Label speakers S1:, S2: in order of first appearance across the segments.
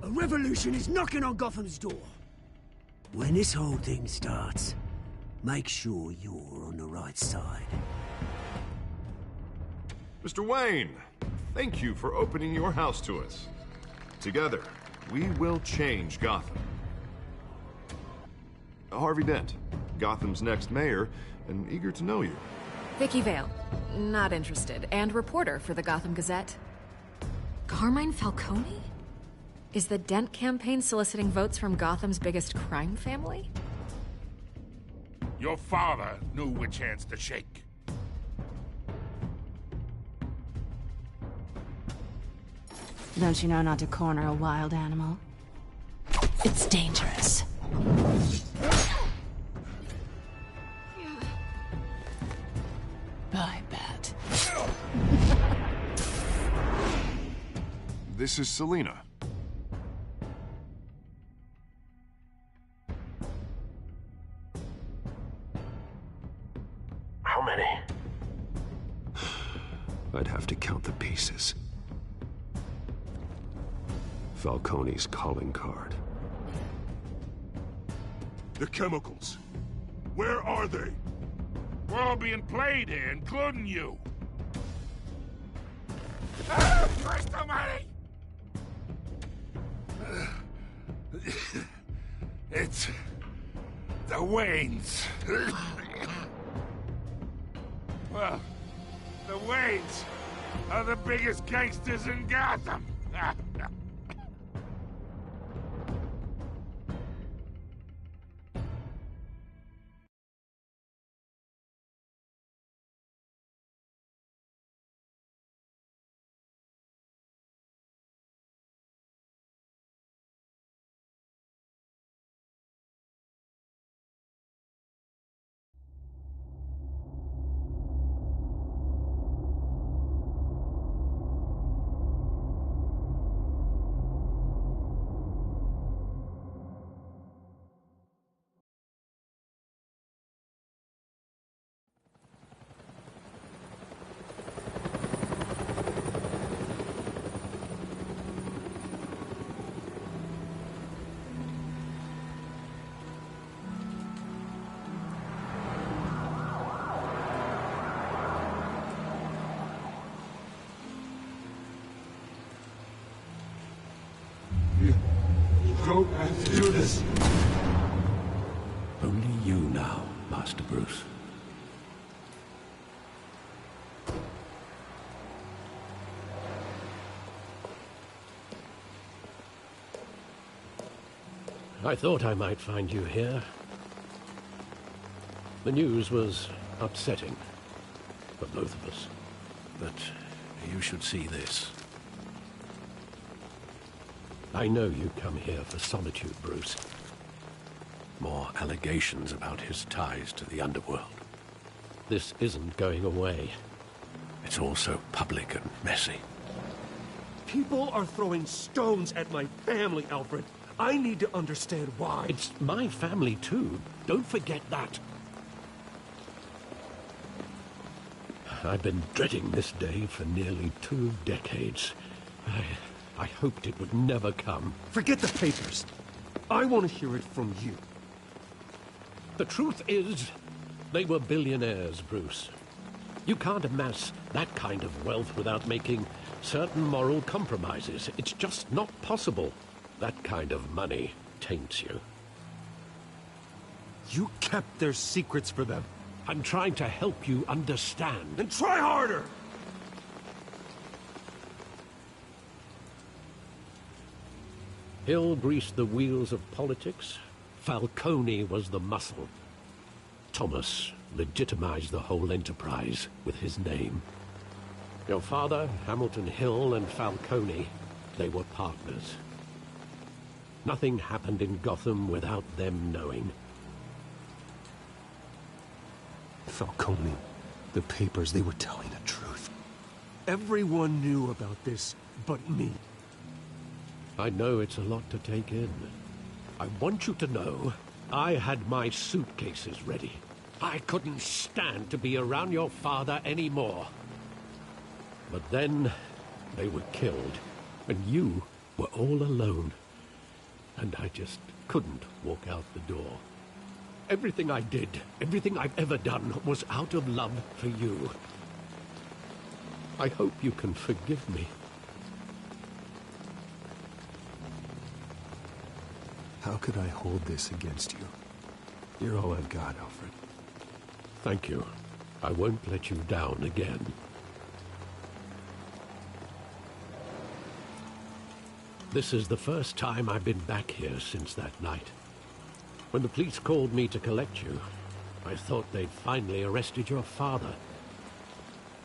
S1: A revolution is knocking on Gotham's door. When this whole thing starts, make sure you're on the right side.
S2: Mr. Wayne, thank you for opening your house to us. Together, we will change Gotham. Harvey Dent, Gotham's next mayor, and eager to know you.
S3: Vicky Vale, not interested, and reporter for the Gotham Gazette. Carmine Falcone? Is the Dent campaign soliciting votes from Gotham's biggest crime family?
S4: Your father knew which hands to shake.
S5: Don't you know not to corner a wild animal? It's dangerous. I bet.
S2: This is Selina.
S6: How many?
S7: I'd have to count the pieces. Falcone's calling card.
S4: The chemicals. Where are they? We're all being played here, including you. Christ almighty! It's the Waynes. Well, the Waynes are the biggest gangsters in Gotham.
S8: Don't have to do this.
S7: Only you now, Master Bruce.
S9: I thought I might find you here. The news was upsetting for both of us. But you should see this. I know you come here for solitude, Bruce. More allegations about his ties to the underworld. This isn't going away. It's all so public and messy.
S8: People are throwing stones at my family, Alfred. I need to understand why.
S9: It's my family, too. Don't forget that. I've been dreading this day for nearly 2 decades. I hoped it would never come.
S8: Forget the papers. I want to hear it from you.
S9: The truth is, they were billionaires, Bruce. You can't amass that kind of wealth without making certain moral compromises. It's just not possible. That kind of money taints you.
S8: You kept their secrets for them.
S9: I'm trying to help you understand.
S8: Then try harder!
S9: Hill greased the wheels of politics. Falcone was the muscle. Thomas legitimized the whole enterprise with his name. Your father, Hamilton Hill, and Falcone, they were partners. Nothing happened in Gotham without them knowing.
S8: Falcone, the papers, they were telling the truth. Everyone knew about this but me.
S9: I know it's a lot to take in. I want you to know I had my suitcases ready. I couldn't stand to be around your father anymore. But then they were killed, and you were all alone. and I just couldn't walk out the door. Everything I did, everything I've ever done, was out of love for you. I hope you can forgive me.
S8: How could I hold this against you? You're all I've got, Alfred.
S9: Thank you. I won't let you down again. This is the first time I've been back here since that night. When the police called me to collect you, I thought they'd finally arrested your father.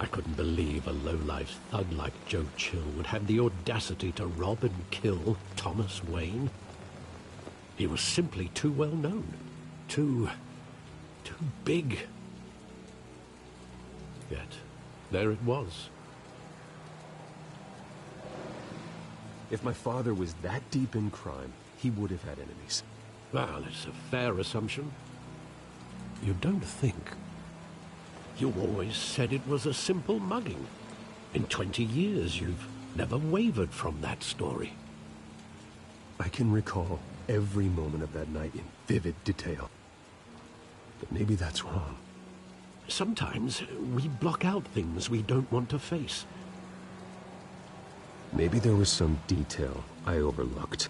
S9: I couldn't believe a low-life thug like Joe Chill would have the audacity to rob and kill Thomas Wayne. He was simply too well known. Too big. Yet, there it was.
S8: If my father was that deep in crime, he would have had enemies.
S9: Well, it's a fair assumption. You don't think? You always said it was a simple mugging. In 20 years, you've never wavered from that story.
S8: I can recall every moment of that night in vivid detail. But maybe that's wrong.
S9: Sometimes we block out things we don't want to face.
S8: Maybe there was some detail I overlooked.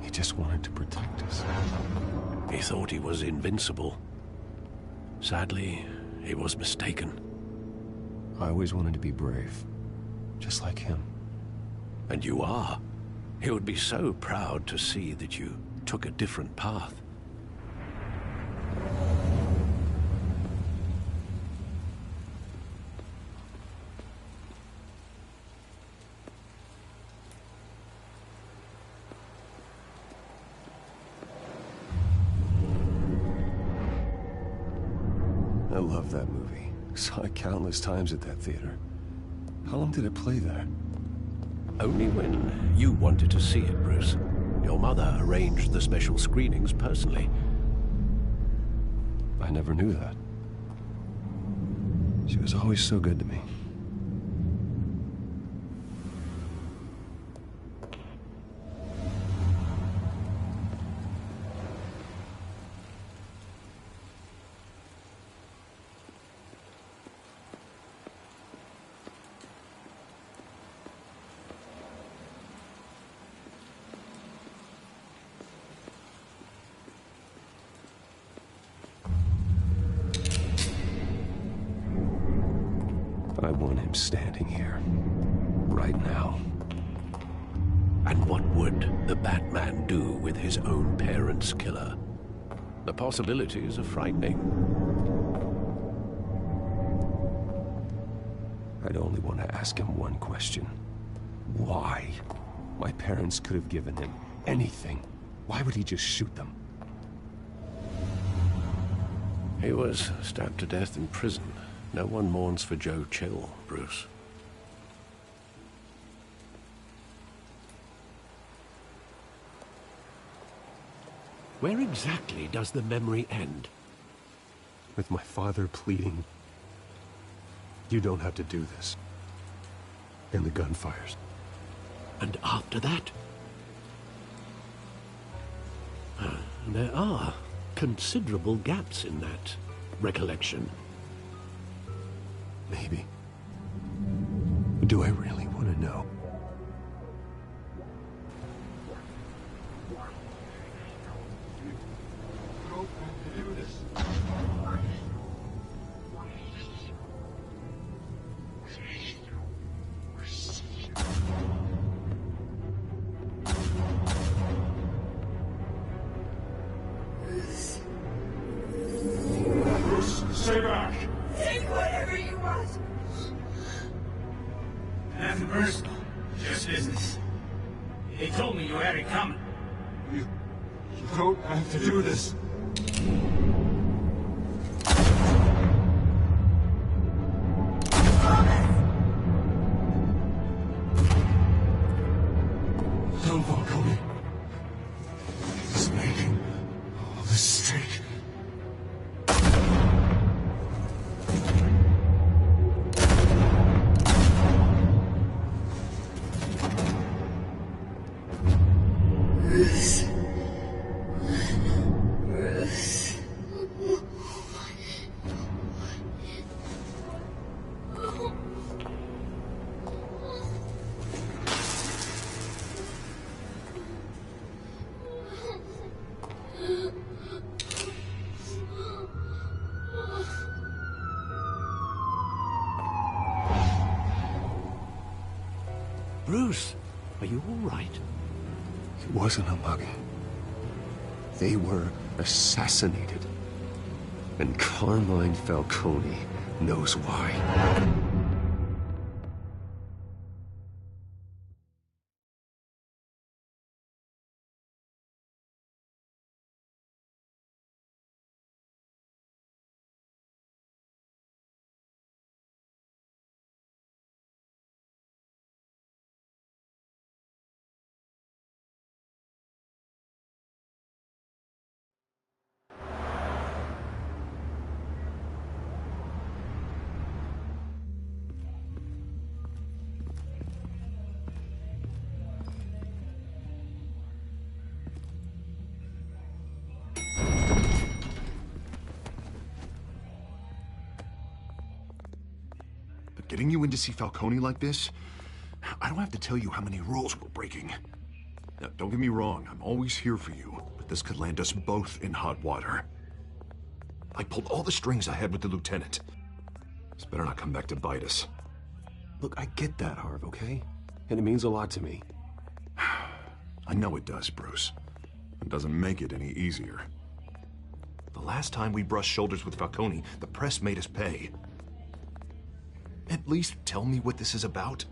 S8: He just wanted to protect us.
S9: He thought he was invincible. Sadly, he was mistaken.
S8: I always wanted to be brave, just like him.
S9: And you are. He would be so proud to see that you took a different path.
S8: I love that movie. Saw it countless times at that theater. How long did it play there?
S9: Only when you wanted to see it, Bruce. Your mother arranged the special screenings personally.
S8: I never knew that. She was always so good to me. I want him standing here, right now.
S9: And what would the Batman do with his own parents' killer? The possibilities are frightening.
S8: I'd only want to ask him one question. Why? My parents could have given him anything. Why would he just shoot them?
S9: He was stabbed to death in prison. No one mourns for Joe Chill, Bruce. Where exactly does the memory end?
S8: With my father pleading, "You don't have to do this." And the gun fires.
S9: And after that? There are considerable gaps in that recollection.
S8: Maybe. Do I really want to know?
S4: Stay back!
S1: Take whatever you want.
S6: Nothing personal, just business. They told me you had it coming.
S4: You don't have to do this.
S9: Bruce, are you all right?
S8: It wasn't a mugging. They were assassinated. And Carmine Falcone knows why.
S2: Getting you in to see Falcone like this, I don't have to tell you how many rules we're breaking. Now, don't get me wrong, I'm always here for you, but this could land us both in hot water. I pulled all the strings I had with the lieutenant. This better not come back to bite us.
S8: Look, I get that, Harv, okay? And it means a lot to me.
S2: I know it does, Bruce. It doesn't make it any easier. The last time we brushed shoulders with Falcone, the press made us pay. At least tell me what this is about.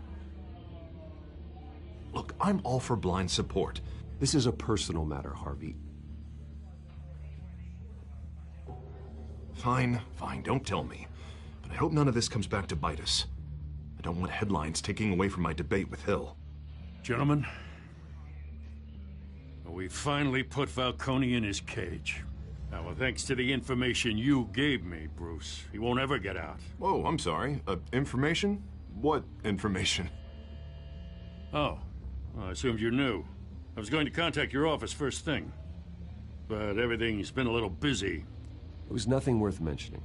S2: Look, I'm all for blind support.
S8: This is a personal matter, Harvey.
S2: Fine, don't tell me. But I hope none of this comes back to bite us. I don't want headlines taking away from my debate with Hill.
S4: Gentlemen, we finally put Falcone in his cage. Now, well, thanks to the information you gave me, Bruce, he won't ever get out.
S2: Whoa, I'm sorry. Information? What information?
S4: Oh, well, I assumed you knew. I was going to contact your office first thing. But everything's been a little busy.
S8: It was nothing worth mentioning.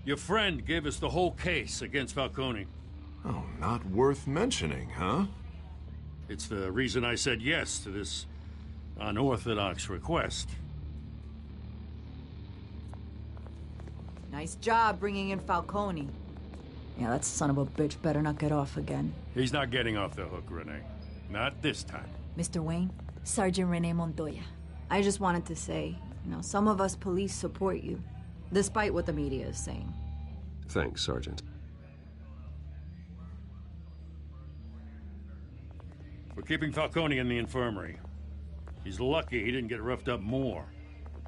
S4: Your friend gave us the whole case against Falcone.
S2: Oh, not worth mentioning, huh?
S4: It's the reason I said yes to this unorthodox request.
S10: Nice job bringing in Falcone. Yeah, that son of a bitch better not get off again.
S4: He's not getting off the hook, Renee. Not this time.
S10: Mr. Wayne, Sergeant Renee Montoya. I just wanted to say, some of us police support you, despite what the media is saying.
S8: Thanks, Sergeant.
S4: We're keeping Falcone in the infirmary. He's lucky he didn't get roughed up more.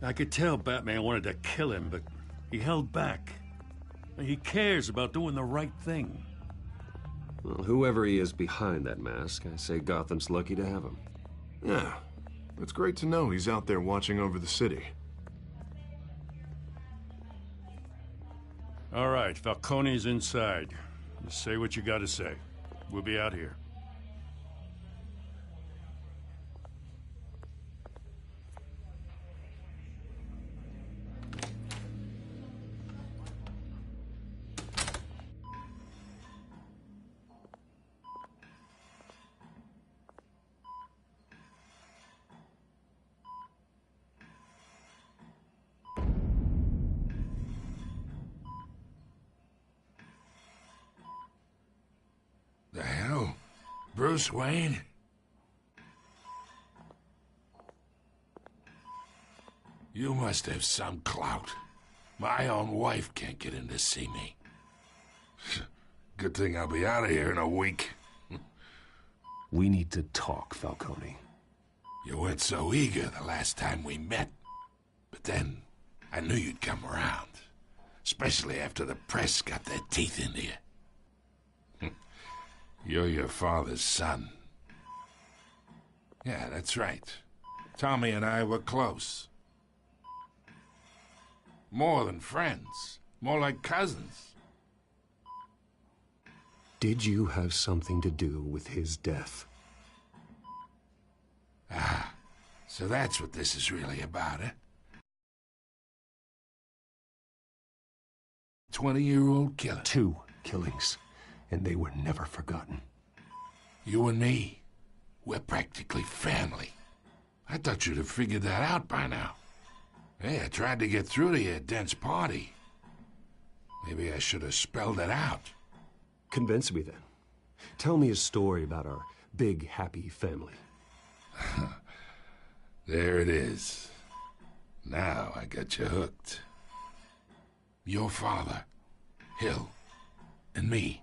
S4: I could tell Batman wanted to kill him, but he held back. He cares about doing the right thing.
S8: Well, whoever he is behind that mask, I say Gotham's lucky to have him.
S2: Yeah, it's great to know he's out there watching over the city.
S4: All right, Falcone's inside. Just say what you gotta say. We'll be out here.
S11: The hell? Bruce Wayne? You must have some clout. My own wife can't get in to see me. Good thing I'll be out of here in a week.
S8: We need to talk, Falcone.
S11: You weren't so eager the last time we met. But then, I knew you'd come around. Especially after the press got their teeth into you. You're your father's son. Yeah, that's right. Tommy and I were close. More than friends. More like cousins.
S8: Did you have something to do with his death?
S11: Ah, so that's what this is really about, eh? 20-year-old killer.
S8: 2 killings. And they were never forgotten.
S11: You and me, we're practically family. I thought you'd have figured that out by now. Hey, I tried to get through to your dense party. Maybe I should have spelled it out.
S8: Convince me then. Tell me a story about our big, happy family.
S11: There it is. Now I got you hooked. Your father, Hill, and me,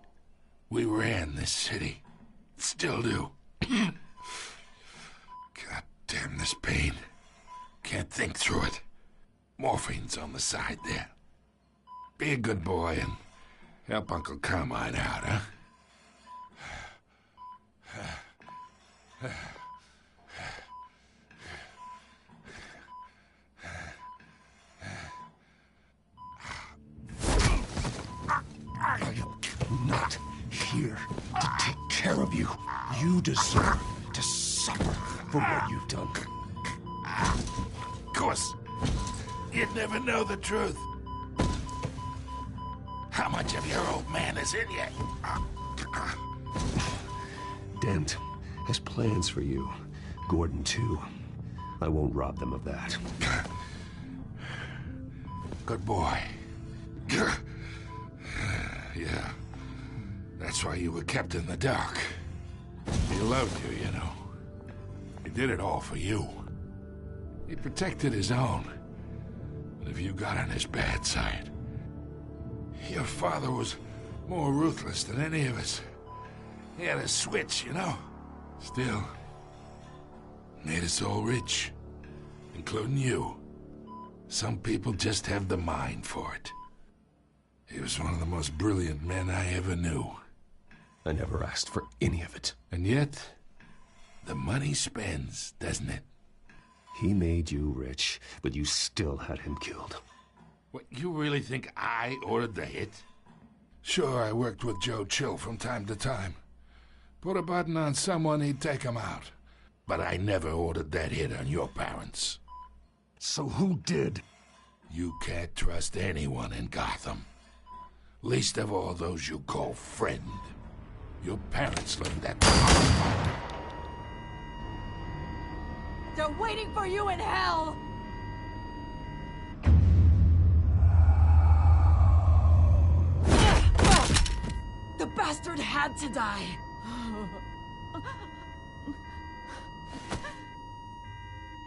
S11: we ran this city. Still do. God damn this pain. Can't think through it. Morphine's on the side there. Be a good boy and help Uncle Carmine out, huh?
S8: I am not here to take care of you. You deserve to suffer for what you've done.
S11: Of course. You'd never know the truth. How much of your old man is in you?
S8: Dent has plans for you. Gordon, too. I won't rob them of that.
S11: Good boy. Yeah. That's why you were kept in the dark. He loved you, you know. He did it all for you. He protected his own. But if you got on his bad side, your father was more ruthless than any of us. He had a switch, you know. Still, made us all rich, including you. Some people just have the mind for it. He was one of the most brilliant men I ever knew.
S8: I never asked for any of it.
S11: And yet, the money spends, doesn't it?
S8: He made you rich, but you still had him killed.
S11: What, you really think I ordered the hit? Sure, I worked with Joe Chill from time to time. Put a button on someone, he'd take him out. But I never ordered that hit on your parents.
S8: So who did?
S11: You can't trust anyone in Gotham. Least of all those you call friend. Your parents learned that.
S10: They're waiting for you in hell! The bastard had to die.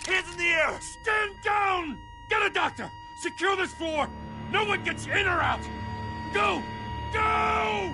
S4: Hands in the air! Stand down! Get a doctor! Secure this floor! No one gets in or out! Go! Go!